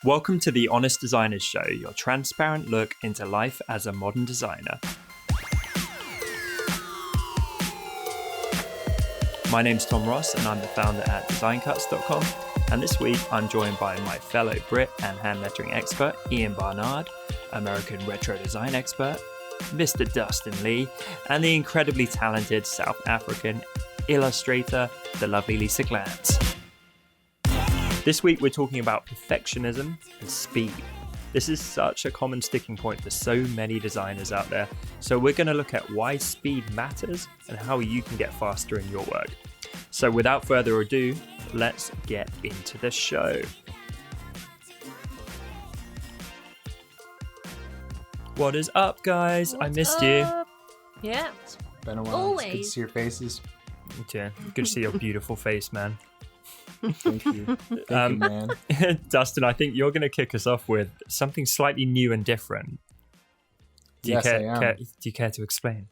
Welcome to the Honest Designers Show, your transparent look into life as a modern designer. My name's Tom Ross and I'm the founder at designcuts.com, and this week I'm joined by my fellow Brit and hand lettering expert Ian Barnard, American retro design expert Mr. Dustin Lee, and the incredibly talented South African illustrator, the lovely Lisa Glantz. This week we're talking about perfectionism and speed. This is such a common sticking point for so many designers out there, so we're going to look at why speed matters and how you can get faster in your work. So without further ado, let's get into the show. What is up, guys? I missed you. Yeah. It's been a while. Always. It's good to see your faces. Yeah, good to see your beautiful face, man. Thank you. Thank you, man. Dustin, I think you're going to kick us off with something slightly new and different. Do you Yes, I am. do you care to explain?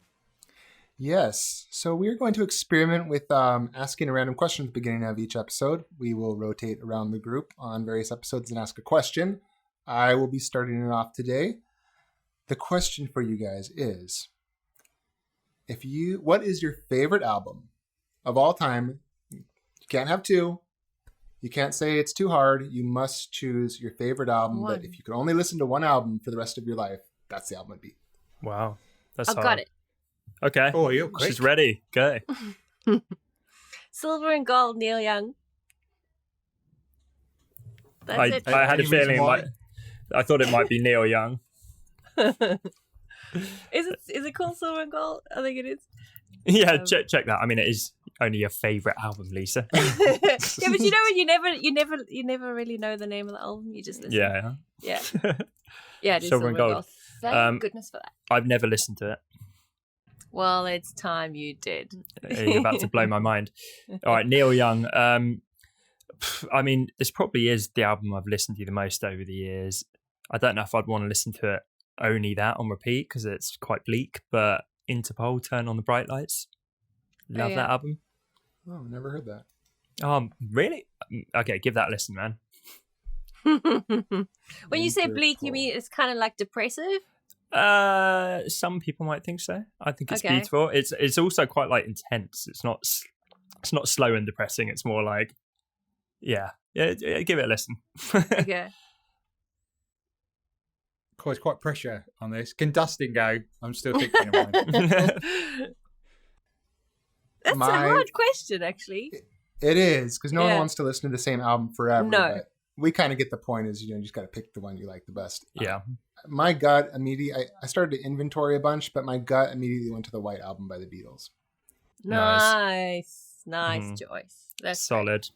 Yes. So we're going to experiment with asking a random question at the beginning of each episode. We will rotate around the group on various episodes and ask a question. I will be starting it off today. The question for you guys is, what is your favorite album of all time? You can't have two. You can't say it's too hard. You must choose your favorite album. One. But if you could only listen to one album for the rest of your life, that's the album it'd be. Wow, that's I've hard. got it. Okay. Oh, you're quick. She's ready. Go. Silver and Gold, Neil Young. That's I it. had a Any reason feeling why? I thought it might be Neil Young. Is it called Silver and Gold? I think it is. Yeah, check that. I mean, it is only your favorite album, Lisa. Yeah, but you know when you never really know the name of the album. You just listen. Yeah. Yeah. Yeah, it is Silver and Gold. Thank goodness for that. I've never listened to it. Well, it's time you did. You're about to blow my mind. All right, Neil Young. I mean, this probably is the album I've listened to the most over the years. I don't know if I'd want to listen to it only that on repeat because it's quite bleak, but Interpol, Turn on the Bright Lights. Love yeah. that album. Oh, never heard that. Really? Okay, give that a listen, man. When you say bleak, you Interpol. mean it's kind of like depressive? Some people might think so. I think it's Okay. beautiful. It's also quite like intense. It's not slow and depressing. It's more like, yeah, give it a listen. Okay. There's quite pressure on this. Can Dustin go? I'm still thinking of mine. That's a hard question, actually. It is, because no one Yeah. wants to listen to the same album forever. No. But we kind of get the point is, you just got to pick the one you like the best. Yeah. My gut immediately, I started to inventory a bunch, but my gut immediately went to the White Album by the Beatles. Nice. Nice choice. That's Solid.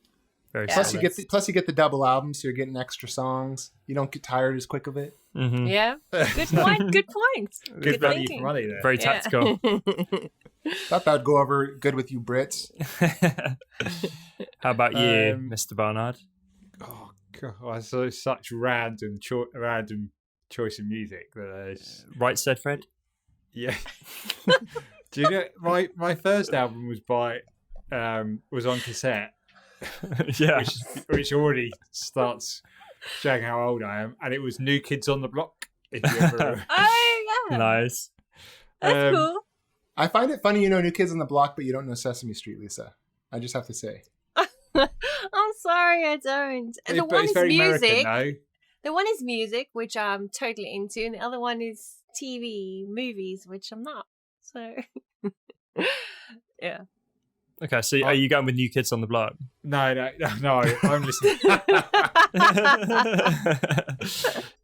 Very Yeah. Plus, solid. you get the double album, so you're getting extra songs. You don't get tired as quick of it. Mhm. Yeah. Good point. Good point. Good value thinking. for money there. Very Yeah. tactical. Thought that would go over good with you Brits. How about you, Um, Mr. Barnard? Oh god, I saw such random choice of music that is. Right said Fred? Yeah. Do you know my first album was was on cassette, Yeah. which already starts showing how old I am, and it was New Kids on the Block. If you ever, Oh, yeah. Nice. That's cool. I find it funny you know New Kids on the Block, but you don't know Sesame Street, Lisa. I just have to say. I'm sorry, I don't. And the but one it's is very music. American, The one is music, which I'm totally into, and the other one is TV, movies, which I'm not. So, yeah. Okay, so are you going with New Kids on the Block? no. I'm listening.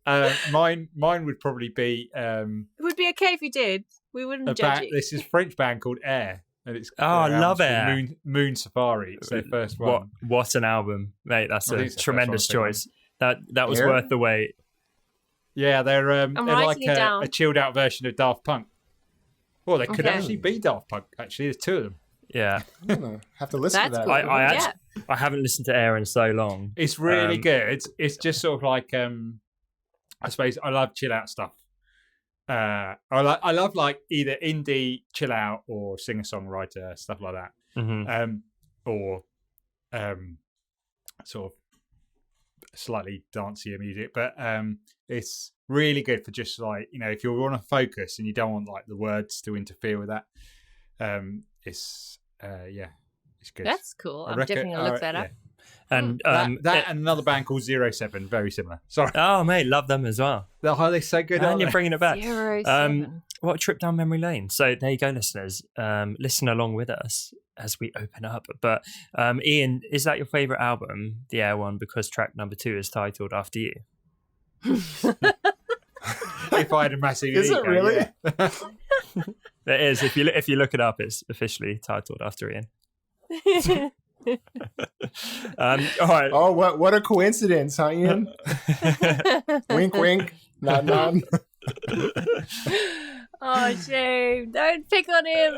Mine would probably be It would be okay if you did. We wouldn't judge you. this is a French band called Air, and it's I love album's Air. called Moon Safari. It's their first one. What an album, mate! That's I a think it's the tremendous first one, I choice. That was Air? worth the wait. Yeah, they're like writing it down. a chilled out version of Daft Punk. Well, they could Okay. actually be Daft Punk. Actually, there's two of them. Yeah, I don't know. Have to listen That's to that. cool. I haven't listened to Air in so long. It's really good. It's just sort of like I suppose I love chill out stuff. I love like either indie chill out or singer songwriter stuff like that. Mhm. Or sort of slightly dancier music, but it's really good for just like, if you want to focus and you don't want like the words to interfere with that. It's good. That's cool. I'm definitely gonna look that up. And that and another band called 07, very similar. Sorry. Oh mate, love them as well. They're so good. And you're bringing it back. 07. What a trip down memory lane. So there you go, listeners. Listen along with us as we open up. But Ian, is that your favourite album, the Air one, because track number 2 is titled after you? If I had a massive Is ego, it really? yeah. It is. If you look it up, it's officially titled after Ian. All right. Oh, what a coincidence, huh, Ian? Wink, wink. Nod, nod. Oh, shame. Don't pick on him.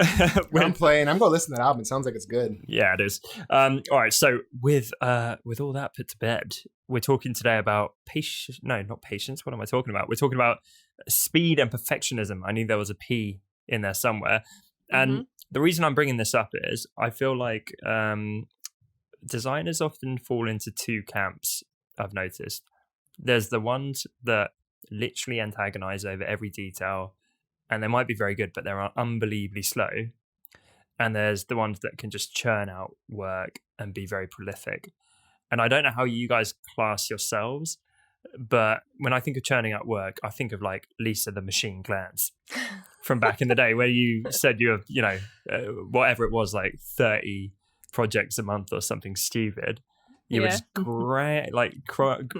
I'm playing. I'm going to listen to that album. It sounds like it's good. Yeah, it is. All right. So with all that put to bed, we're talking today about patience. No, not patience. What am I talking about? We're talking about speed and perfectionism. I knew there was a P in there somewhere. And the reason I'm bringing this up is I feel like designers often fall into 2 camps, I've noticed. There's the ones that literally antagonize over every detail, and they might be very good, but they're unbelievably slow. And there's the ones that can just churn out work and be very prolific. And I don't know how you guys class yourselves, but when I think of churning out work, I think of like Lisa the Machine Glance from back in the day, where you said you have, whatever it was, like 30 projects a month or something stupid. You were just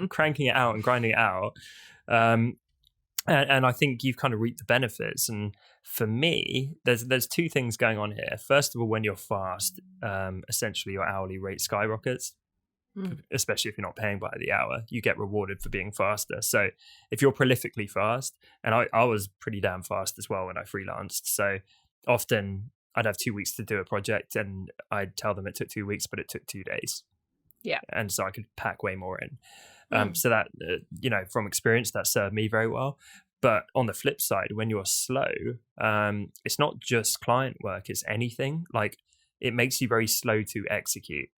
cranking it out and grinding it out. And I think you've kind of reaped the benefits. And for me, there's 2 things going on here. First of all, when you're fast, essentially your hourly rate skyrockets. Especially if you're not paying by the hour, you get rewarded for being faster. So if you're prolifically fast, and I was pretty damn fast as well when I freelanced. So often I'd have 2 weeks to do a project and I'd tell them it took 2 weeks, but it took 2 days. Yeah. And so I could pack way more in. So that, from experience, that served me very well. But on the flip side, when you're slow, it's not just client work, it's anything. Like, it makes you very slow to execute.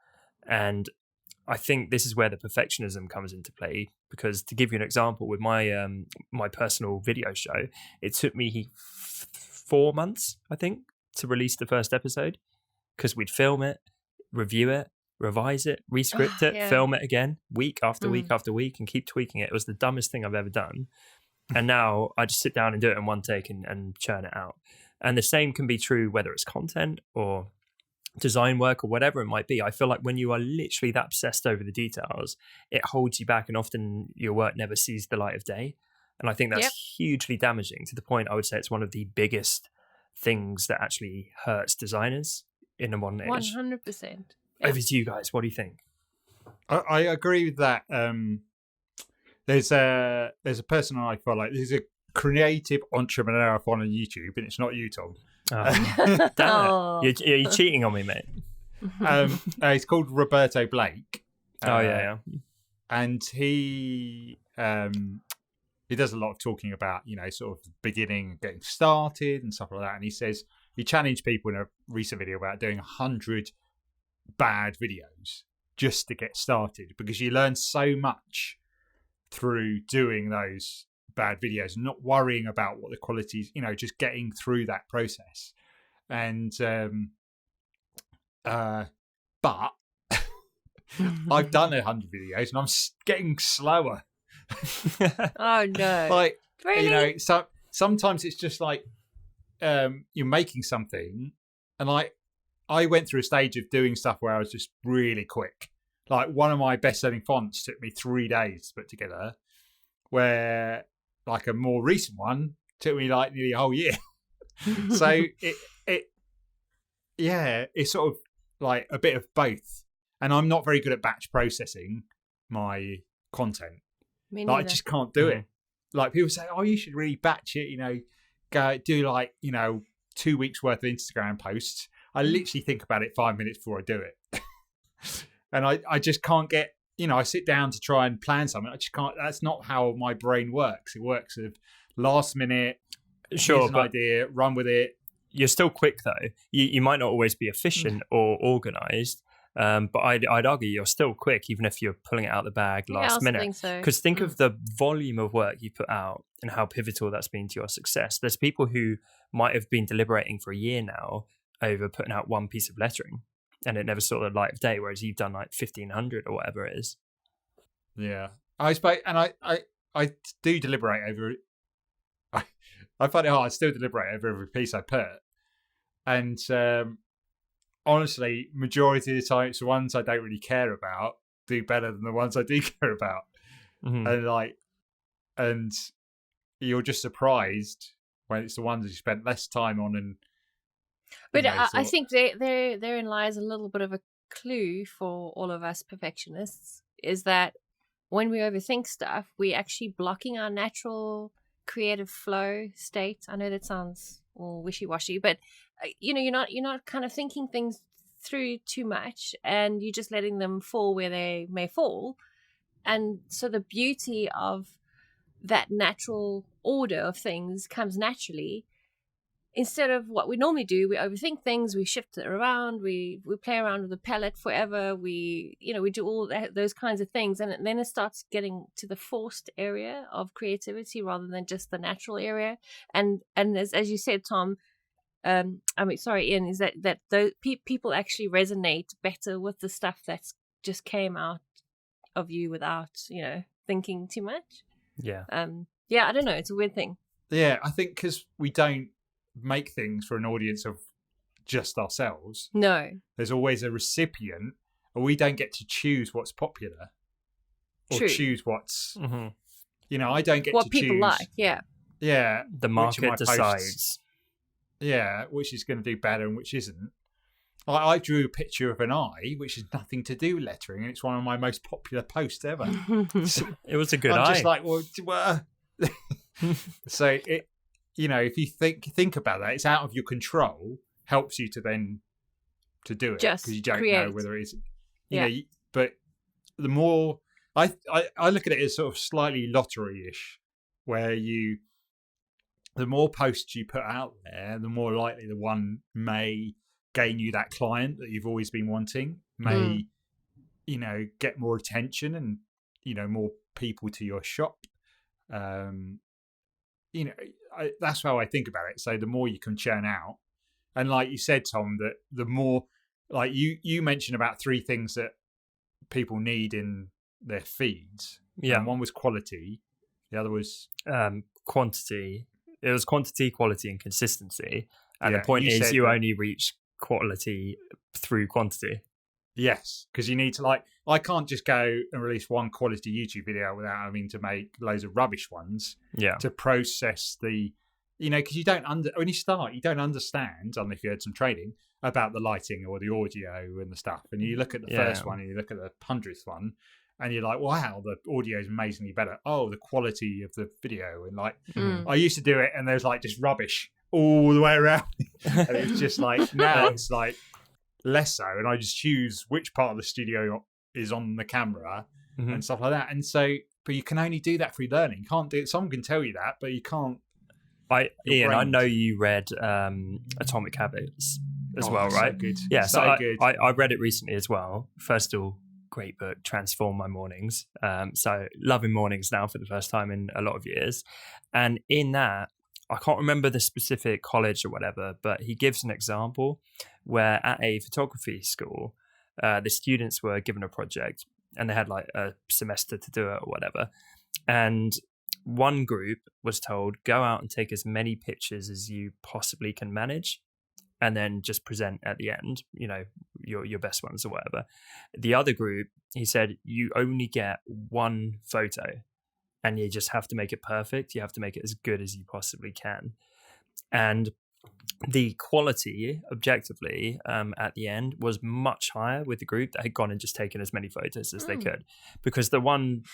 And I think this is where the perfectionism comes into play, because to give you an example, with my my personal video show, it took me 4 months, I think, to release the first episode, because we'd film it, review it, revise it, rescript it, film it again, week after week after week, and keep tweaking it. It was the dumbest thing I've ever done. And now I just sit down and do it in one take and churn it out. And the same can be true whether it's content or design work or whatever it might be. I feel like when you are literally that obsessed over the details, it holds you back, and often your work never sees the light of day. And I think that's hugely damaging, to the point I would say it's one of the biggest things that actually hurts designers in the modern age. 100%. Over to you guys. What do you think? I agree with that. There's a person I follow, like, there's a creative entrepreneur I follow on YouTube, and it's not you, Tom. Oh. Damn it. You're cheating on me, mate. He's called Roberto Blake. Yeah. And he does a lot of talking about, sort of beginning, getting started and stuff like that. And he says he challenged people in a recent video about doing 100 bad videos just to get started, because you learn so much through doing those bad videos, not worrying about what the quality is, just getting through that process. And but I've done 100 videos and I'm getting slower. Oh no. Like, really? so sometimes it's just like you're making something, and like I went through a stage of doing stuff where I was just really quick. Like, one of my best-selling fonts took me 3 days to put together, where like a more recent one took me like nearly a whole year. So it's sort of like a bit of both. And I'm not very good at batch processing my content. Me Like, I neither. just can't do it. Like, people say, oh, you should really batch it, go do like, 2 weeks worth of Instagram posts. I literally think about it 5 minutes before I do it. And I just can't get, I sit down to try and plan something. I just can't. That's not how my brain works. It works of last minute, Sure, here's an but idea, run with it. you're still quick though. You might not always be efficient or organized, But I'd argue you're still quick, even if you're pulling it out of the bag Yeah, I last also minute. think so. Because think of the volume of work you put out and how pivotal that's been to your success. There's people who might have been deliberating for a year now over putting out one piece of lettering, and it never saw the light of day, whereas you've done like 1,500 or whatever it is. Yeah, I suppose, and I do deliberate over. I find it hard. I still deliberate over every piece I put, and honestly, majority of the time, it's the ones I don't really care about do better than the ones I do care about, and you're just surprised when it's the ones you spent less time on. And but I think therein lies a little bit of a clue for all of us perfectionists, is that when we overthink stuff, we're actually blocking our natural creative flow state. I know that sounds all wishy-washy, but you're not kind of thinking things through too much, and you're just letting them fall where they may fall. And so the beauty of that natural order of things comes naturally. Instead of what we normally do, we overthink things, we shift it around, we play around with the palette forever, we do all those kinds of things, and then it starts getting to the forced area of creativity rather than just the natural area. And as you said, Tom, Ian, is that those people actually resonate better with the stuff that's just came out of you without thinking too much. Yeah. I don't know, it's a weird thing. Yeah, I think because we don't make things for an audience of just ourselves. No, there's always a recipient, and we don't get to choose what's popular or True. choose what's I don't get what to people choose like. Yeah, The market decides. Which is going to do better and which isn't. I drew a picture of an eye, which has nothing to do with lettering, and it's one of my most popular posts ever. It was a good I'm eye. just like, well. So it, if you think about that, it's out of your control. Helps you to then to do it Just because you don't create. know whether it's but the more I look at it as sort of slightly lottery-ish, where the more posts you put out there, the more likely the one may gain you that client that you've always been wanting, may get more attention and more people to your shop. That's how I think about it. So the more you can churn out, and like you said, Tom, that the more, like you mentioned about 3 things that people need in their feeds. Yeah. And one was quality, the other was quantity. It was quantity, quality, and consistency. And Yeah, the point you is, said you that- only reach quality through quantity. yes, because you need to I can't just go and release one quality YouTube video without having to make loads of rubbish ones Yeah. to process the, because you don't when you start, you don't understand, unless if you had some training about the lighting or the audio and the stuff. And you look at the first one and you look at the 100th one and you're like, wow, the audio is amazingly better. Oh, the quality of the video. And I used to do it and there's just rubbish all the way around. And it's just now it's less so. And I just choose which part of the studio is on the camera and stuff like that. And so, but you can only do that through learning. You can't do it. Someone can tell you that, but you can't. Ian, I brain. know you read Atomic Habits as well, right? So good. Yeah, so good. I read it recently as well. First of all, great book, transformed my mornings. So loving mornings now for the first time in a lot of years. And in that, I can't remember the specific college or whatever, but he gives an example where at a photography school, the students were given a project and they had a semester to do it or whatever. And one group was told, go out and take as many pictures as you possibly can manage and then just present at the end, your best ones or whatever. The other group, he said, you only get one photo and you just have to make it perfect. You have to make it as good as you possibly can. And the quality, objectively, at the end was much higher with the group that had gone and just taken as many photos as they could, because the one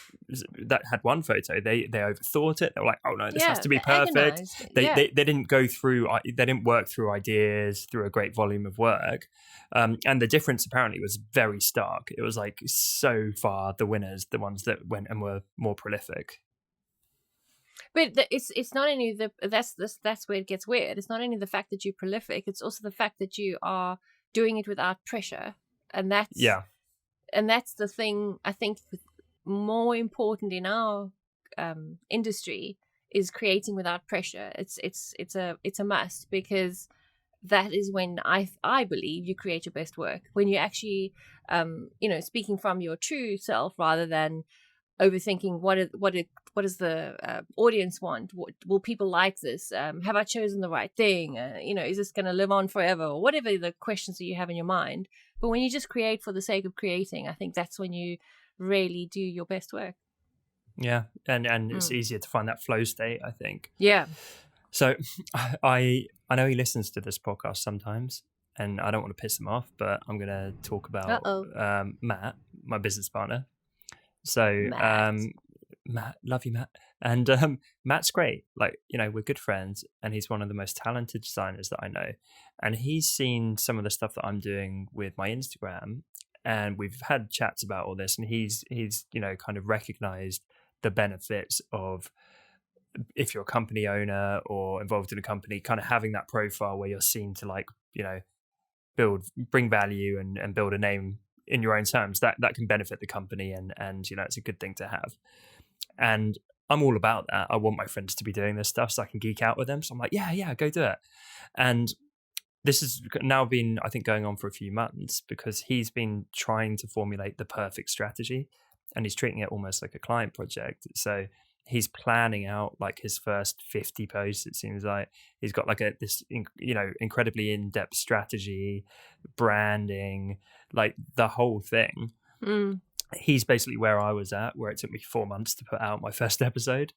that had one photo, they overthought it. They were like, "Oh no, this has to be perfect." They didn't go through. They didn't work through ideas through a great volume of work, and the difference apparently was very stark. It was so far the winners, the ones that went and were more prolific. But it's not only that's where it gets weird. It's not only the fact that you're prolific; it's also the fact that you are doing it without pressure. And that's the thing I think more important in our industry is creating without pressure. It's a must, because that is when I believe you create your best work, when you actually speaking from your true self rather than overthinking what does the audience want, what will people like this, have I chosen the right thing, is this going to live on forever, or whatever the questions that you have in your mind. But when you just create for the sake of creating, I think that's when you really do your best work. Yeah, and it's easier to find that flow state, I think. Yeah. So I know he listens to this podcast sometimes, and I don't want to piss him off, but I'm going to talk about Matt, my business partner. So Matt, love you, Matt. And Matt's great. Like, we're good friends, and he's one of the most talented designers that I know. And he's seen some of the stuff that I'm doing with my Instagram, and we've had chats about all this, and he's kind of recognized the benefits of, if you're a company owner or involved in a company, kind of having that profile where you're seen to bring value and build a name in your own terms, that can benefit the company, and it's a good thing to have. And I'm all about that. I want my friends to be doing this stuff so I can geek out with them. So I'm like, yeah, go do it. And this has now been, I think, going on for a few months, because he's been trying to formulate the perfect strategy, and he's treating it almost like a client project. So he's planning out like his first 50 posts. It seems like he's got like this incredibly in-depth strategy, branding, like the whole thing. He's basically where I was at, where it took me 4 months to put out my first episode.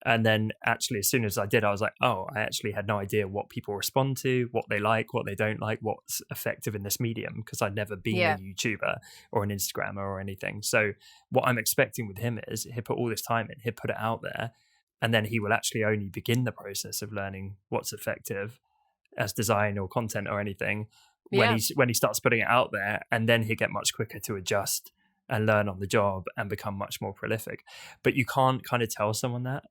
And then actually, as soon as I did, I was like, oh, I actually had no idea what people respond to, what they like, what they don't like, what's effective in this medium, because I'd never been a YouTuber or an Instagrammer or anything. So what I'm expecting with him is he'll put all this time in, he'll put it out there, and then he will actually only begin the process of learning what's effective as design or content or anything when he starts putting it out there, and then he'll get much quicker to adjust and learn on the job and become much more prolific. But you can't kind of tell someone that.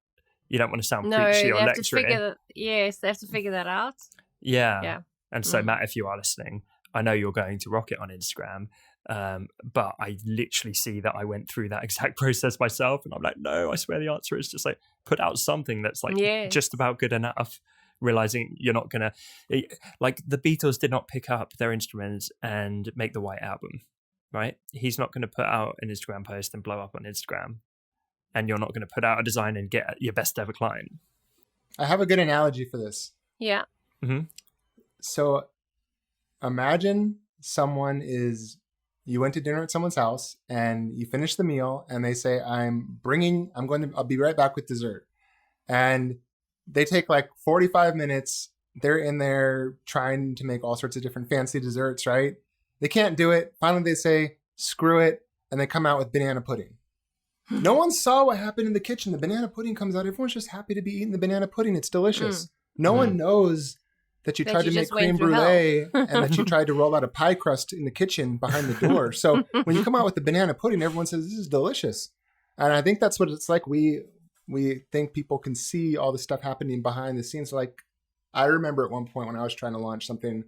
You don't want to sound preachy or lecturing. Yes, they have to figure that out. Yeah. And so, Matt, if you are listening, I know you're going to rock it on Instagram, but I literally see that I went through that exact process myself, and I'm like, no, I swear the answer is just like put out something that's like just about good enough, realizing you're not going to, like the Beatles did not pick up their instruments and make the White Album, right? He's not going to put out an Instagram post and blow up on Instagram. And you're not going to put out a design and get your best ever client. I have a good analogy for this. Yeah. Mm-hmm. So imagine you went to dinner at someone's house and you finish the meal and they say, I'll be right back with dessert. And they take like 45 minutes. They're in there trying to make all sorts of different fancy desserts, right? They can't do it. Finally, they say, screw it. And they come out with banana pudding. No one saw what happened in the kitchen. The banana pudding comes out. Everyone's just happy to be eating the banana pudding. It's delicious. No one knows that you tried to make creme brulee and that you tried to roll out a pie crust in the kitchen behind the door. So when you come out with the banana pudding, everyone says, this is delicious. And I think that's what it's like. We think people can see all the stuff happening behind the scenes. Like, I remember at one point when I was trying to launch something,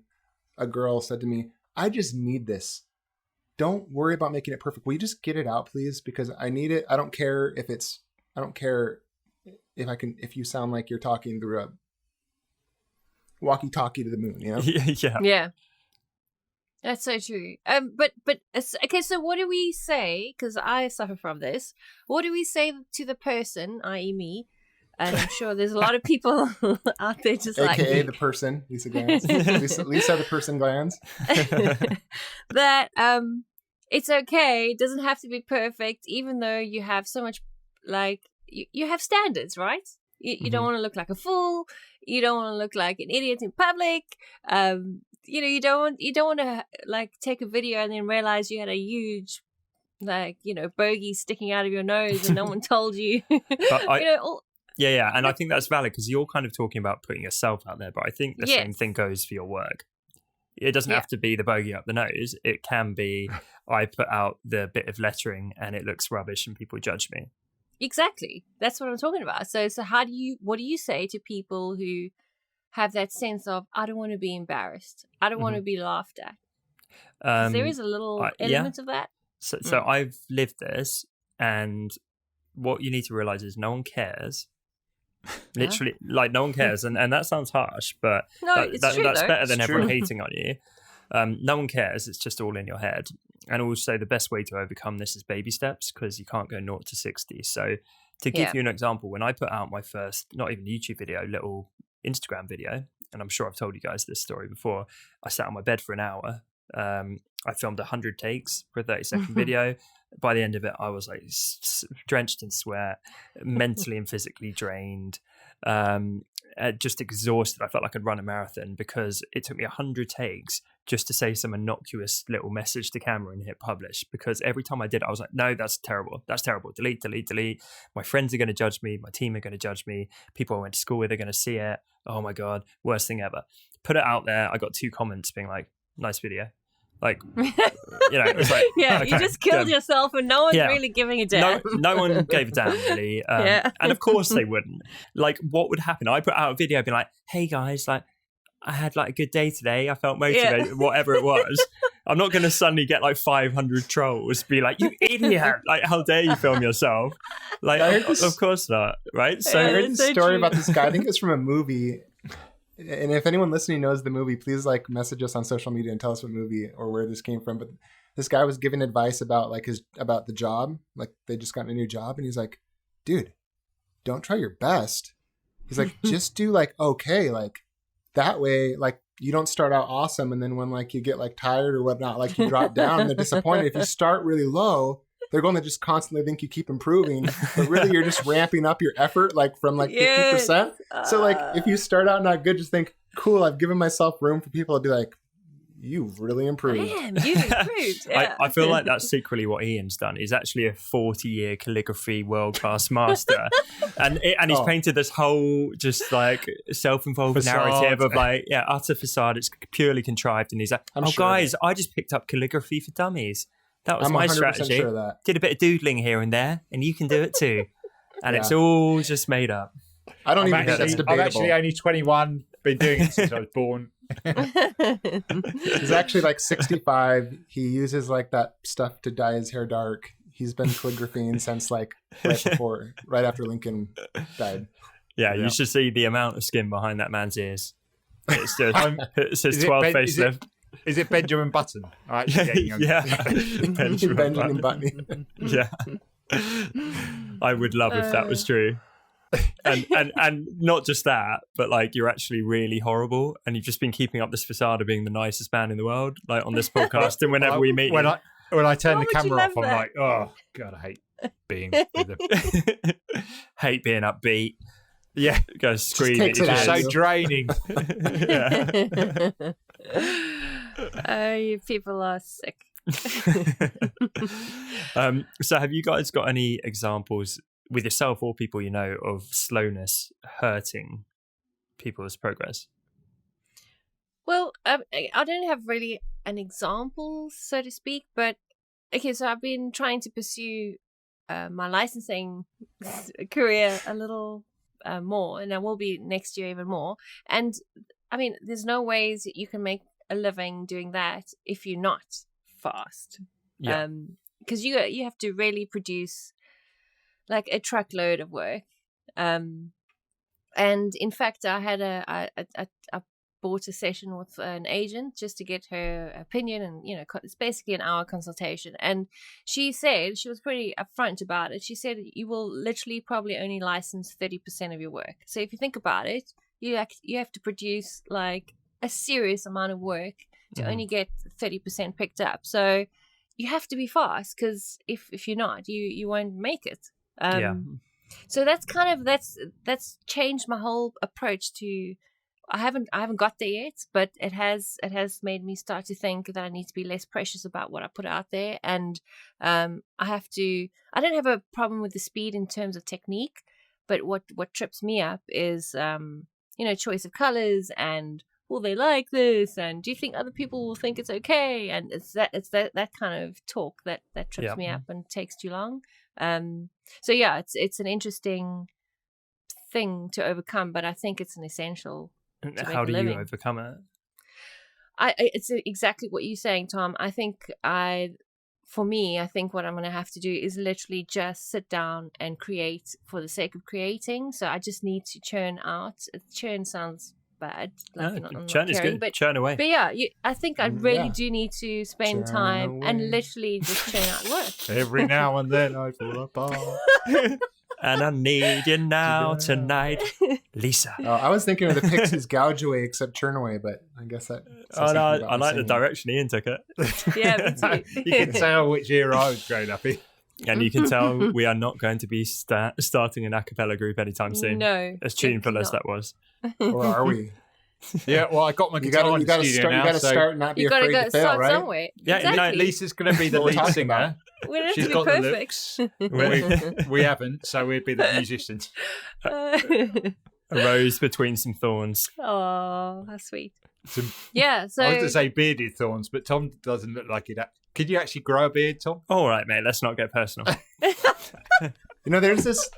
a girl said to me, I just need this. Don't worry about making it perfect. Will you just get it out, please? Because I need it. I don't care if you sound like you're talking through a walkie-talkie to the moon, Yeah. That's so true. But okay, so what do we say? Because I suffer from this. What do we say to the person, i.e. me? And I'm sure there's a lot of people out there just AKA like me. the person, Lisa Glanz. Lisa the person Glanz. That it's okay. It doesn't have to be perfect, even though you have so much, like, you have standards, right? You don't want to look like a fool. You don't want to look like an idiot in public. You don't want to like take a video and then realize you had a huge, like, bogey sticking out of your nose and no one told you. Yeah, and I think that's valid because you're kind of talking about putting yourself out there, but I think the same thing goes for your work. It doesn't have to be the bogey up the nose. It can be, I put out the bit of lettering and it looks rubbish and people judge me. Exactly. That's what I'm talking about. So what do you say to people who have that sense of, I don't want to be embarrassed. I don't want to be laughed at. There is a little element of that. So I've lived this, and what you need to realize is no one cares. Literally, like no one cares, and that sounds harsh, but that's better than everyone hating on you. No one cares. It's just all in your head. And also, the best way to overcome this is baby steps, because you can't go 0 to 60. So, to give you an example, when I put out my first, not even YouTube video, little Instagram video, and I'm sure I've told you guys this story before, I sat on my bed for an hour. I filmed 100 takes for a 30-second video. By the end of it, I was like drenched in sweat, mentally and physically drained, just exhausted. I felt like I'd run a marathon, because it took me 100 takes just to say some innocuous little message to camera and hit publish. Because every time I did it, I was like, no, that's terrible. That's terrible. Delete, delete, delete. My friends are going to judge me. My team are going to judge me. People I went to school with are going to see it. Oh my God, worst thing ever. Put it out there. I got 2 comments being like, nice video. Like, it's like, okay, you just killed yourself, and no one's really giving a damn. No one gave a damn, really. And of course they wouldn't. Like, what would happen? I put out a video being like, hey guys, like, I had like a good day today. I felt motivated, whatever it was. I'm not going to suddenly get like 500 trolls be like, you idiot. Like, how dare you film yourself? Like, of course not, right? So I heard this story about this guy. I think it's from a movie. And if anyone listening knows the movie, please like message us on social media and tell us what movie or where this came from. But this guy was giving advice about like about the job. Like, they just got a new job, and he's like, dude, don't try your best. He's like, just do like okay, like that way, like you don't start out awesome, and then when like you get like tired or whatnot, like you drop down and they're disappointed. If you start really low, they're going to just constantly think you keep improving, but really you're just ramping up your effort, like from like 50%. So like if you start out not good, just think, cool, I've given myself room for people to be like, you've really improved. Damn, you've improved. Yeah. I feel like that's secretly what Ian's done. He's actually a 40-year calligraphy world-class master. and he's painted this whole just like self-involved facade narrative of like, utter facade. It's purely contrived. And he's like, guys, I just picked up calligraphy for dummies. That was my strategy. Sure of that. Did a bit of doodling here and there, and you can do it too. And it's all just made up. I don't even think that's debatable. I'm actually only 21, been doing it since I was born. He's actually like 65. He uses like that stuff to dye his hair dark. He's been calligraphing since like right after Lincoln died. Yeah, you should see the amount of skin behind that man's ears. It's just, it says 12 facelift. Is it Benjamin Button? Benjamin Button. Yeah. I would love if that was true. And not just that, but like you're actually really horrible, and you've just been keeping up this facade of being the nicest man in the world, like on this podcast. And whenever we meet, when I turn the camera off, I'm like, oh God, I hate being with them. Hate being upbeat. Yeah, go scream. It's so draining. You people are sick. So have you guys got any examples with yourself or people you know of slowness hurting people's progress? Well, I don't have really an example, so to speak, but okay, so I've been trying to pursue my licensing career a little more, and I will be next year even more. And I mean, there's no ways that you can make a living doing that if you're not fast. Yeah. Because you have to really produce like a truckload of work. And in fact, I had I bought a session with an agent just to get her opinion, and it's basically an hour consultation. And she said, she was pretty upfront about it. She said you will literally probably only license 30% of your work. So if you think about it, you have to produce like a serious amount of work to only get 30% picked up. So you have to be fast, because if you're not, you won't make it. So that's that's changed my whole approach to. I haven't got there yet, but it has made me start to think that I need to be less precious about what I put out there, and I don't have a problem with the speed in terms of technique, but what trips me up is choice of colors, and will they like this, and do you think other people will think it's okay, and it's that kind of talk that trips me up and takes too long. So yeah, it's an interesting thing to overcome, but I think it's an essential to How make a do living. you overcome it? It's exactly what you're saying, Tom. I think for me, I think what I'm going to have to do is literally just sit down and create for the sake of creating. So I just need to churn out. Churn sounds bad. Like churn is good. Churn away. But yeah, I think I really do need to spend time and literally just churn out work. Every now and then I fall apart. And I need you now tonight, Lisa. Oh, I was thinking of the Pixies gouge away except churn away, but I guess that. I like the direction Ian took it. Yeah, me too. You can tell which era I was growing up in. And you can tell we are not going to be starting an a cappella group anytime soon. No. As tuneful as that was. Or are we? Yeah, well, I got my guitar in the studio now. You got to start, not be afraid to fail, right? Somewhere. Yeah, exactly. Lisa's going to be the lead singer. We don't have She's to be got perfect. the looks. We haven't, so we'd be the musicians. A rose between some thorns. Oh, how sweet. Yeah, so... I was going to say bearded thorns, but Tom doesn't look like it. Could you actually grow a beard, Tom? All right, mate, let's not get personal. You know, there's this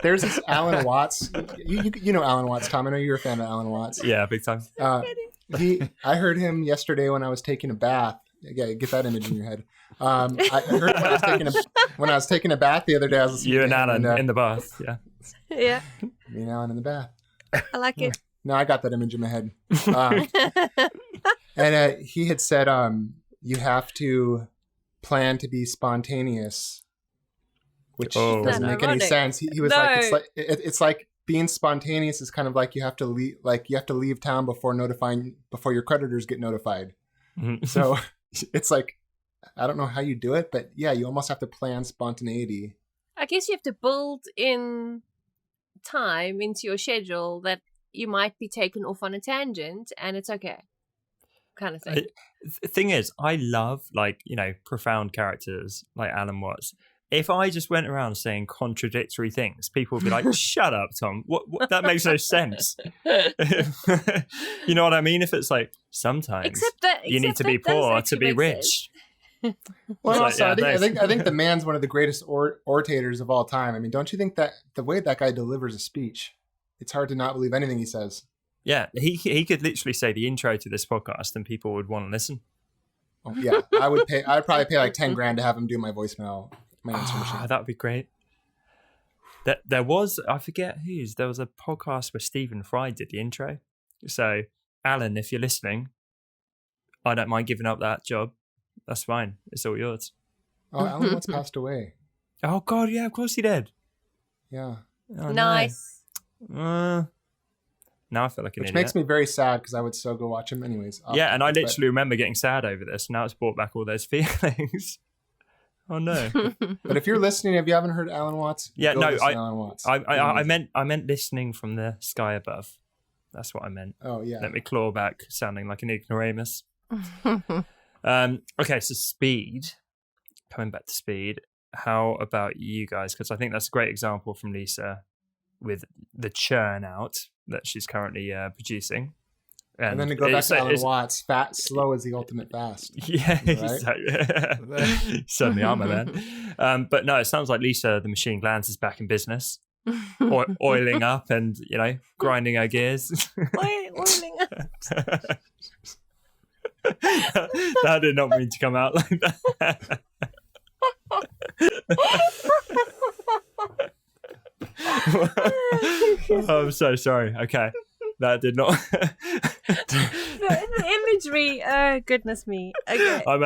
Alan Watts. You know Alan Watts, Tom. I know you're a fan of Alan Watts. Yeah, big time. I heard him yesterday when I was taking a bath. Yeah, get that image in your head. I heard him when I was taking a bath the other day. I was listening you to and him Alan in the bath. Yeah. Yeah. Me and Alan in the bath. I like it. No, I got that image in my head. And he had said, you have to plan to be spontaneous, which doesn't make any sense. He was like, it's like being spontaneous is kind of like you have to leave town before your creditors get notified. Mm-hmm. So it's like, I don't know how you do it, but yeah, you almost have to plan spontaneity. I guess you have to build in time into your schedule that you might be taken off on a tangent and it's okay. Kind of thing. The thing is, I love profound characters like Alan Watts. If I just went around saying contradictory things, people would be like, "Shut up, Tom! What? That makes no sense." You know what I mean? If it's like sometimes you need to be poor to be rich. Well, also, I think the man's one of the greatest orators of all time. I mean, don't you think that the way that guy delivers a speech, it's hard to not believe anything he says. Yeah, he could literally say the intro to this podcast and people would want to listen. Oh, yeah, I'd probably pay like $10,000 to have him do my voicemail. That would be great. There was, I forget whose, there was a podcast where Stephen Fry did the intro. So, Alan, if you're listening, I don't mind giving up that job. That's fine. It's all yours. Oh, Alan once passed away. Oh, God, yeah, of course he did. Yeah. Oh, nice. No. Now I feel like an idiot. Which makes me very sad because I would still go watch him anyways. Yeah, and I literally remember getting sad over this. Now it's brought back all those feelings. Oh no! But if you're listening, if you haven't heard Alan Watts, Alan Watts. I meant listening from the sky above. That's what I meant. Oh yeah. Let me claw back, sounding like an ignoramus. Okay, so speed. Coming back to speed. How about you guys? Because I think that's a great example from Lisa with the churn out that she's currently producing. And then to go back to Alan Watts, slow is the ultimate fast. Yeah, right? Exactly. Certainly I'm a man. But no, it sounds like Lisa, the machine glands, is back in business. Oiling up and, grinding her gears. Oiling up. That did not mean to come out like that. I'm so sorry. Okay. That did not. The imagery. Oh, goodness me. Okay. I'm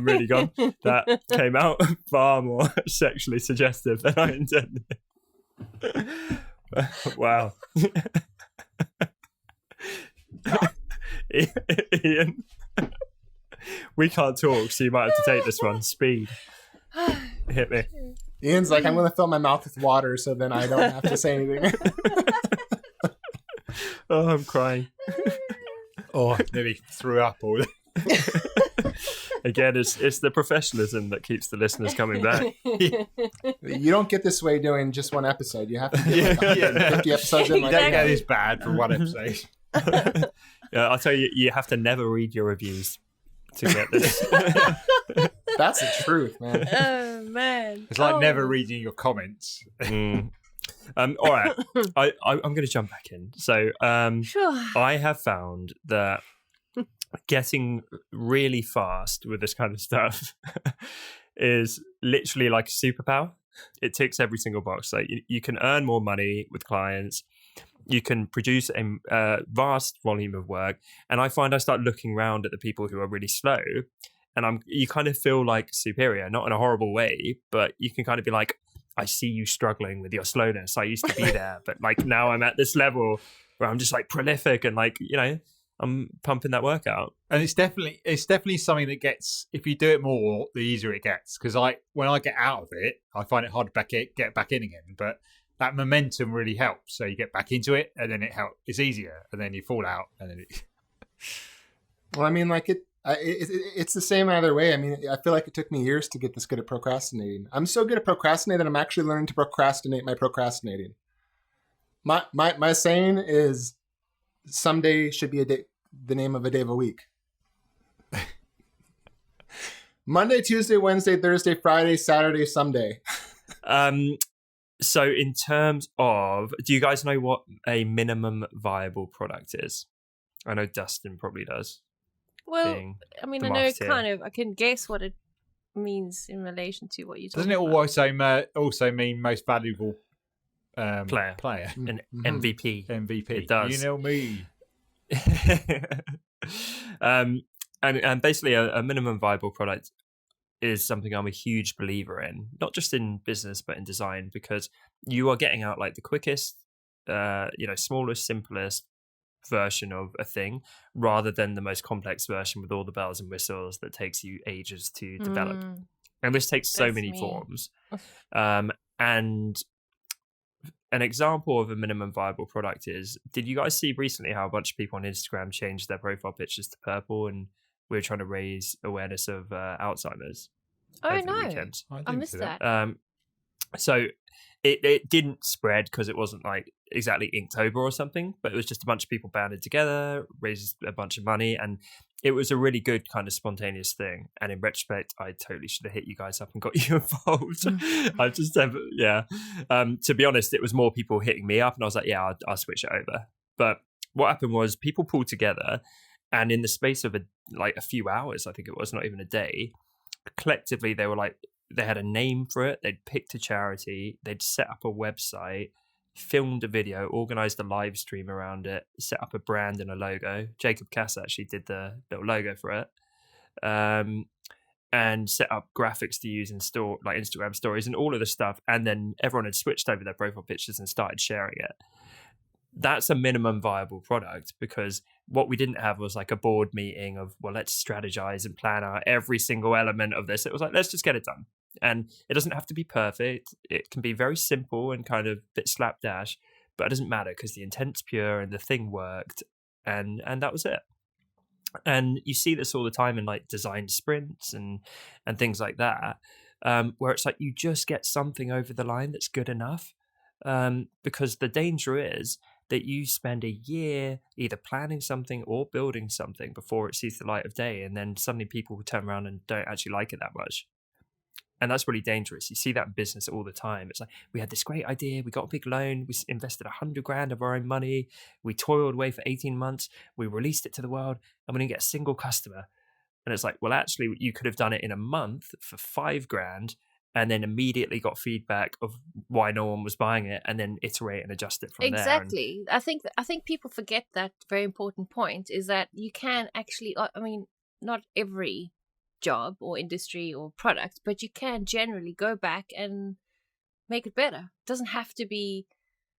really gone. That came out far more sexually suggestive than I intended. Wow. Ian, we can't talk, so you might have to take this one. Speed. Hit me. Ian's like, I'm going to fill my mouth with water so then I don't have to say anything. Oh, I'm crying. Oh, I nearly threw up all. Again, it's the professionalism that keeps the listeners coming back. You don't get this way doing just one episode. You have to get 50 episodes in. You don't get this bad for one episode. Yeah, I'll tell you, you have to never read your reviews to get this. That's the truth, man. Oh, man. It's like never reading your comments. All right, I'm going to jump back in. So sure. I have found that getting really fast with this kind of stuff is literally like a superpower. It ticks every single box. Like you can earn more money with clients. You can produce a vast volume of work. And I find I start looking around at the people who are really slow, and you kind of feel like superior, not in a horrible way, but you can kind of be like, I see you struggling with your slowness. I used to be there, but like now I'm at this level where I'm just like prolific and like, I'm pumping that work out. And it's definitely something that gets, if you do it more, the easier it gets. Because when I get out of it, I find it hard to get back in again. But that momentum really helps. So you get back into it, and then it's easier, and then you fall out, and then it. Well, I mean, like it's the same either way. I mean, I feel like it took me years to get this good at procrastinating. I'm so good at procrastinating that I'm actually learning to procrastinate my procrastinating. My saying is, someday should be the name of a day of a week. Monday, Tuesday, Wednesday, Thursday, Friday, Saturday, someday. So in terms of, do you guys know what a minimum viable product is? I know Dustin probably does. Well, I mean, I know kind of, I can guess what it means in relation to what you're talking about. Doesn't it also mean most valuable player? An MVP. MVP. It does. You know me. And basically a minimum viable product is something I'm a huge believer in, not just in business, but in design, because you are getting out like the quickest, smallest, simplest version of a thing, rather than the most complex version with all the bells and whistles that takes you ages to develop. And this takes so many forms. And an example of a minimum viable product is, did you guys see recently how a bunch of people on Instagram changed their profile pictures to purple, and we were trying to raise awareness of Alzheimer's? Oh, no. I missed that. So it didn't spread because it wasn't like exactly Inktober or something, but it was just a bunch of people banded together, raised a bunch of money, and it was a really good kind of spontaneous thing. And in retrospect, I totally should have hit you guys up and got you involved. I just to be honest, it was more people hitting me up, and I was like, yeah, I'll switch it over. But what happened was people pulled together, and in the space of a few hours, I think it was, not even a day, collectively they had a name for it. They'd picked a charity. They'd set up a website, filmed a video, organized a live stream around it, set up a brand and a logo. Jacob Cass actually did the little logo for it, and set up graphics to use in like Instagram stories and all of the stuff. And then everyone had switched over their profile pictures and started sharing it. That's a minimum viable product, because what we didn't have was like a board meeting of, well, let's strategize and plan out every single element of this. It was like, let's just get it done. And it doesn't have to be perfect. It can be very simple and kind of a bit slapdash, but it doesn't matter because the intent's pure and the thing worked, and that was it. And you see this all the time in like design sprints and things like that, where it's like you just get something over the line that's good enough, because the danger is that you spend a year either planning something or building something before it sees the light of day, and then suddenly people will turn around and don't actually like it that much. And that's really dangerous. You see that in business all the time. It's like, we had this great idea, we got a big loan, we invested $100,000 of our own money, we toiled away for 18 months, we released it to the world, and we didn't get a single customer. And it's like, well, actually, you could have done it in a month for $5,000, and then immediately got feedback of why no one was buying it, and then iterate and adjust it from there. Exactly. I think people forget that very important point, is that you can actually, I mean, not every job or industry or product, but you can generally go back and make it better. It doesn't have to be,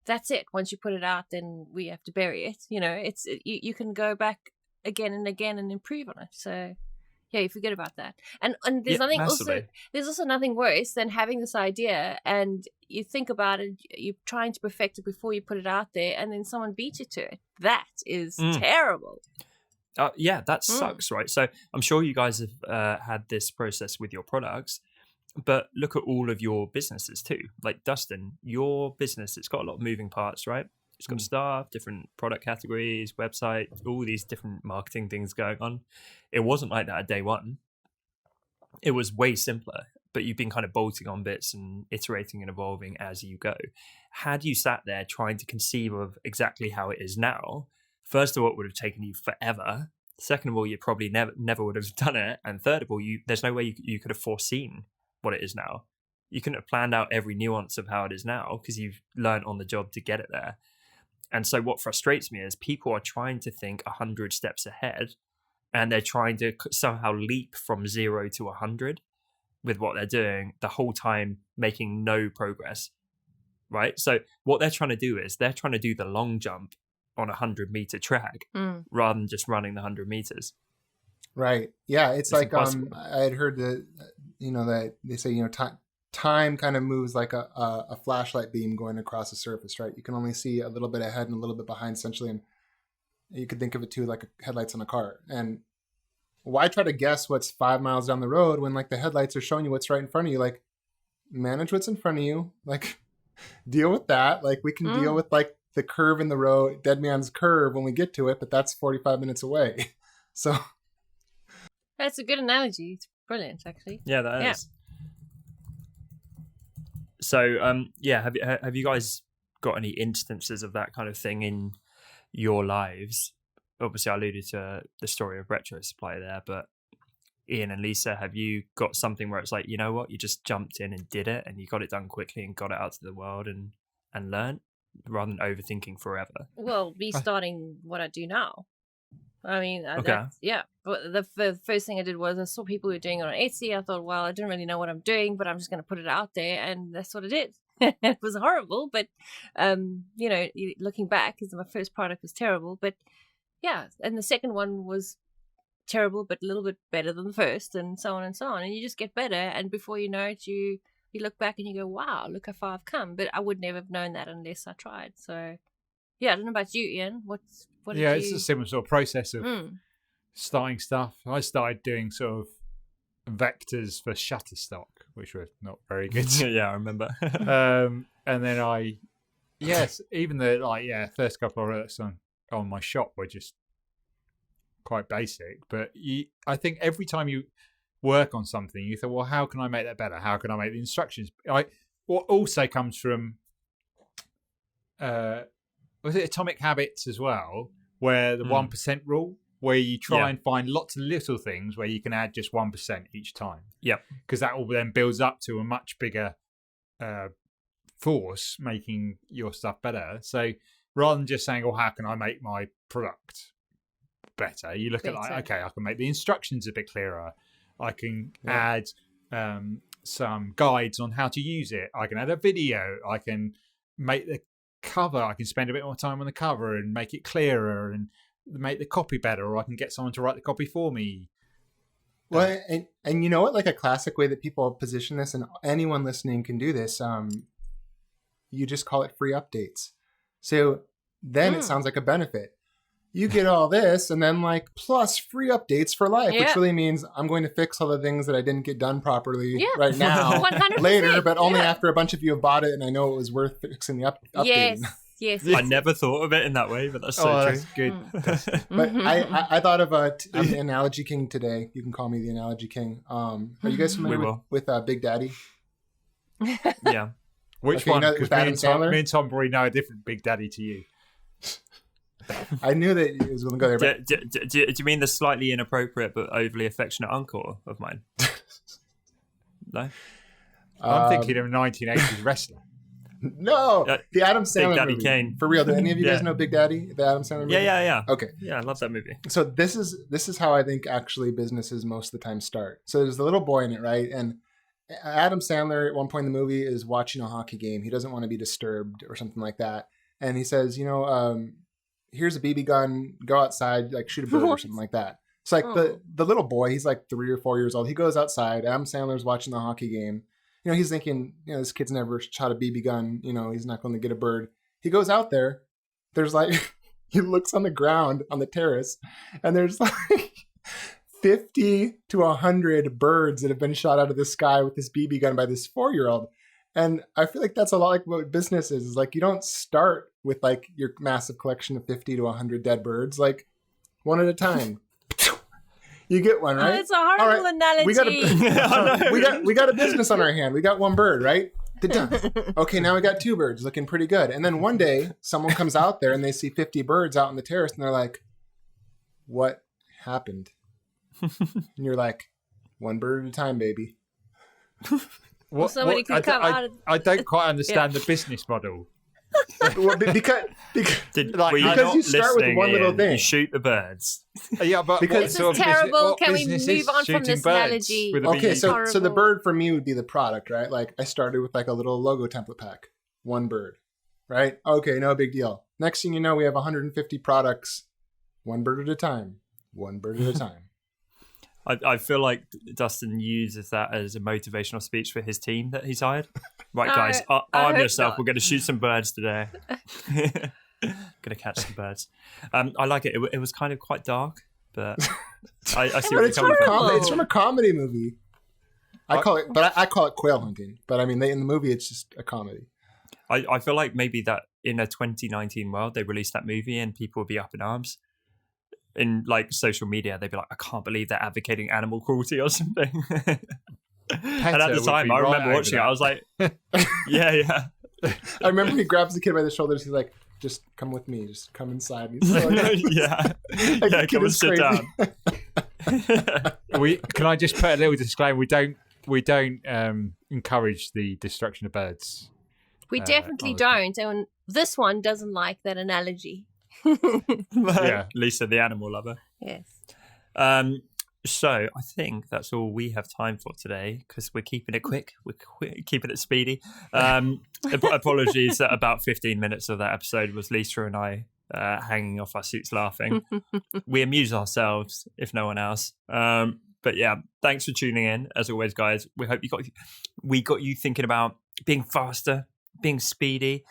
that's it. Once you put it out, then we have to bury it. It's you can go back again and again and improve on it. So yeah, you forget about that. And there's nothing massively. There's also nothing worse than having this idea and you think about it, you're trying to perfect it before you put it out there, and then someone beats you to it. That is terrible. That sucks, right? So I'm sure you guys have had this process with your products, but look at all of your businesses too. Like Dustin, your business, it's got a lot of moving parts, right? It's got staff, different product categories, website, all these different marketing things going on. It wasn't like that at day one. It was way simpler, but you've been kind of bolting on bits and iterating and evolving as you go. Had you sat there trying to conceive of exactly how it is now, first of all, it would have taken you forever. Second of all, you probably never would have done it. And third of all, there's no way you could have foreseen what it is now. You couldn't have planned out every nuance of how it is now because you've learned on the job to get it there. And so what frustrates me is people are trying to think 100 steps ahead, and they're trying to somehow leap from 0 to 100 with what they're doing, the whole time making no progress, right? So what they're trying to do is they're trying to do the long jump on a 100-meter track rather than just running the 100 meters. Right. Yeah. It's like impossible. I had heard that that they say time kind of moves like a flashlight beam going across a surface, right? You can only see a little bit ahead and a little bit behind, essentially, and you could think of it too like headlights on a car. And why try to guess what's 5 miles down the road when like the headlights are showing you what's right in front of you? Like, manage what's in front of you. Like, deal with that. Like, we can deal with like the curve in the road, dead man's curve when we get to it, but that's 45 minutes away. So that's a good analogy. It's brilliant, actually. Yeah, that is. So, have you guys got any instances of that kind of thing in your lives? Obviously, I alluded to the story of Retro Supply there, but Ian and Lisa, have you got something where it's like, you know what, you just jumped in and did it, and you got it done quickly and got it out to the world and learned, rather than overthinking forever? Well, starting what I do now. I mean, okay. But the first thing I did was I saw people who were doing it on Etsy. I thought, well, I didn't really know what I'm doing, but I'm just going to put it out there, and that's what I did. It was horrible, but looking back, because my first product was terrible, but yeah, and the second one was terrible, but a little bit better than the first, and so on and so on, and you just get better, and before you know it, you look back and you go, wow, look how far I've come. But I would never have known that unless I tried. So yeah, I don't know about you, Ian. What it's a similar sort of process of starting stuff. I started doing sort of vectors for Shutterstock, which were not very good. Yeah, I remember. And then even the first couple of products on my shop were just quite basic. But I think every time you work on something, you think, well, how can I make that better? How can I make the instructions? What also comes from was it Atomic Habits as well, where the 1% rule, where you try and find lots of little things where you can add just 1% each time. Yeah. Because that all then builds up to a much bigger force making your stuff better. So rather than just saying, oh, how can I make my product better? You look at like, okay, I can make the instructions a bit clearer. I can add some guides on how to use it. I can add a video. I can make the cover. I can spend a bit more time on the cover and make it clearer and make the copy better, or I can get someone to write the copy for me. Well, and you know what, like a classic way that people position this, and anyone listening can do this, you just call it free updates. So then it sounds like a benefit. You get all this, and then like plus free updates for life, which really means I'm going to fix all the things that I didn't get done properly right now, 100%. later, but only after a bunch of you have bought it, and I know it was worth fixing the updating. Yes. I never thought of it in that way, but that's so true. That's good. But I thought of I'm the Analogy King today. You can call me the Analogy King. Are you guys familiar with Big Daddy? Yeah. Which one? Because me and Tom probably know a different Big Daddy to you. I knew that it was going to go there. But... Do you mean the slightly inappropriate but overly affectionate uncle of mine? No? I'm thinking of a 1980s wrestler. No, the Adam Sandler Big Daddy movie. Kane. For real, do any of you guys know Big Daddy, the Adam Sandler movie? Yeah. Okay. Yeah, I love that movie. So this is how I think actually businesses most of the time start. So there's a little boy in it, right? And Adam Sandler at one point in the movie is watching a hockey game. He doesn't want to be disturbed or something like that. And he says, here's a BB gun, go outside, like shoot a bird or something like that. It's like the little boy, he's like 3 or 4 years old. He goes outside. Adam Sandler's watching the hockey game. He's thinking, this kid's never shot a BB gun. He's not going to get a bird. He goes out there. There's like, he looks on the ground on the terrace, and there's like 50 to 100 birds that have been shot out of the sky with this BB gun by this 4-year-old. And I feel like that's a lot like what business is like, you don't start with like your massive collection of 50 to 100 dead birds, like one at a time. You get one, right? Oh, it's a horrible analogy. We got a business on our hand. We got one bird, right? Okay, now we got 2 birds, looking pretty good. And then one day, someone comes out there and they see 50 birds out on the terrace, and they're like, "What happened. And you're like, one bird at a time, baby. Somebody could come out of... I don't quite understand the business model. because you start with one little thing. You shoot the birds. Yeah, but this is terrible. Can we move on from this analogy? Okay, so the bird for me would be the product, right? Like I started with like a little logo template pack. One bird, right? Okay, no big deal. Next thing you know, we have 150 products. One bird at a time. One bird at a time. I feel like Dustin uses that as a motivational speech for his team that he's hired. Right, guys, arm yourself. We're going to shoot some birds today. Going to catch some birds. I like it. It was kind of quite dark, but I see what you're coming from. It's from a comedy movie. I call it quail hunting. But I mean, in the movie, it's just a comedy. I feel like maybe that in a 2019 world, they released that movie and people would be up in arms. In like social media, they'd be like, I can't believe they're advocating animal cruelty or something. And at the time, I remember watching it. I was like, yeah. I remember he grabs the kid by the shoulders. He's like, just come with me. Just come inside. He's like, yeah, come and sit down. Can I just put a little disclaimer? We don't encourage the destruction of birds. We definitely don't. And this one doesn't like that analogy. Yeah, Lisa, the animal lover. Yes. So I think that's all we have time for today because we're keeping it quick. We're keeping it speedy. Apologies that about 15 minutes of that episode was Lisa and I hanging off our seats laughing. We amuse ourselves, if no one else. But yeah, thanks for tuning in. As always, guys, we hope we got you thinking about being faster, being speedy,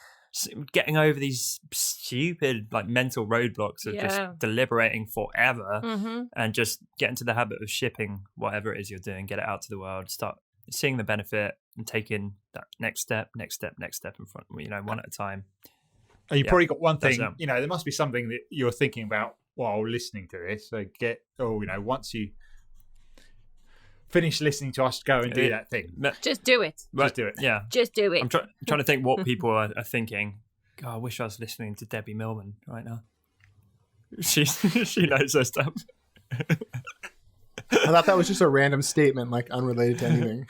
getting over these stupid like mental roadblocks of just deliberating forever and just get into the habit of shipping whatever it is you're doing, get it out to the world, start seeing the benefit and taking that next step in front, one at a time. And you probably got one thing, there must be something that you're thinking about while listening to this. So once you finish listening to us, go and do that thing. Just do it. Just do it. Yeah. Just do it. I'm trying to think what people are thinking. God, I wish I was listening to Debbie Millman right now. She knows her stuff. I thought that was just a random statement, like unrelated to anything.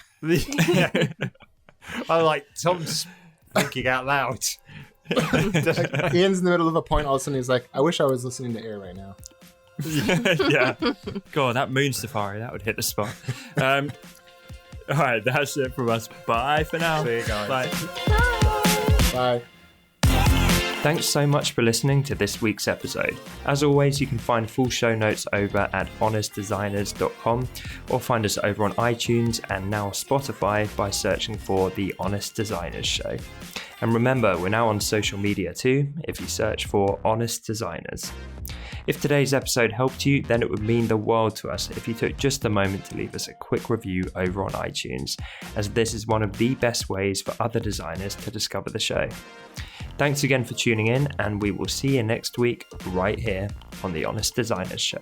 I like Tom's thinking out loud. Like, Ian's in the middle of a point, all of a sudden he's like, I wish I was listening to air right now. Yeah. God, that moon safari, that would hit the spot. All right, that's it from us. Bye for now. See you guys. Bye. Thanks so much for listening to this week's episode. As always, you can find full show notes over at honestdesigners.com or find us over on iTunes and now Spotify by searching for The Honest Designers Show. And remember, we're now on social media too, if you search for Honest Designers. If today's episode helped you, then it would mean the world to us if you took just a moment to leave us a quick review over on iTunes, as this is one of the best ways for other designers to discover the show. Thanks again for tuning in, and we will see you next week right here on The Honest Designers Show.